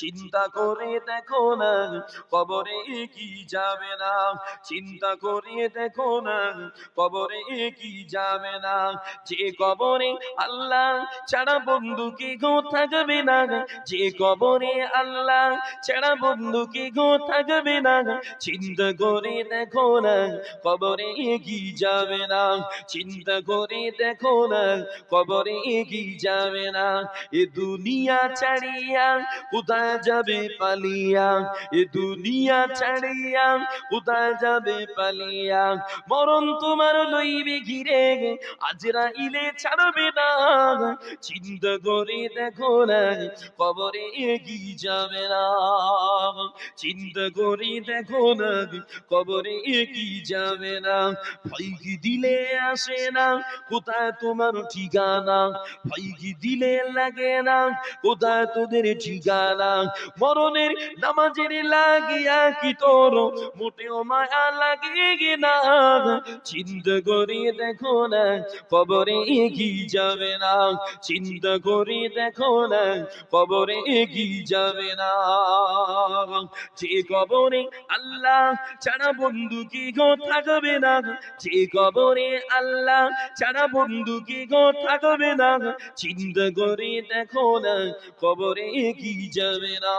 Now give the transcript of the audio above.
চিন্তা করে দেখো না কবরে কি যাবে না, চিন্তা করে দেখো না কবরে কি যাবে না। যে কবরে আল্লাহ ছাড়া বন্ধু কি গো থাকবে না, যে কবরে আল্লাহ ছাড়া বন্ধু কি গো থাকবে না। চিন্তা করে দেখো না কবরে কি যাবে না, চিন্তা করে দেখো না কবরে কি যাবে না। এ দুনিয়া ছাড়িয়া কোথায় যাবে পালিয়া, এ দুনিয়া ছাড়িয়া কোথায় যাবে পালিয়া। মরণ তোমার লইবে ঘিরে আজরাইলে ছাড়বে না। চিন্তা করে দেখো না কবরে কি যাবে না, চিন্তা করে দেখো না কবরে কি যাবে না। ভয় কি দিলে আসে না কোথায় তোমার ঠিকানা, ভয় কি দিলে লাগে না কোথায় তোদের ঠিকানা। মরণের নামাজের লাগিয়া কি তোর মোটেও মায়া লাগে না। চিন্তা করে দেখো না কবরে কি যাবে না, চিন্তা করে দেখো না কবরে কি যাবে না। যে কবরে আল্লাহ ছাড়া বন্ধু কি গো থাকবে না, যে কবরে আল্লাহ ছাড়া বন্ধু কি গো থাকবে না। চিন্তা করে দেখো না কবরে কি যাবে না।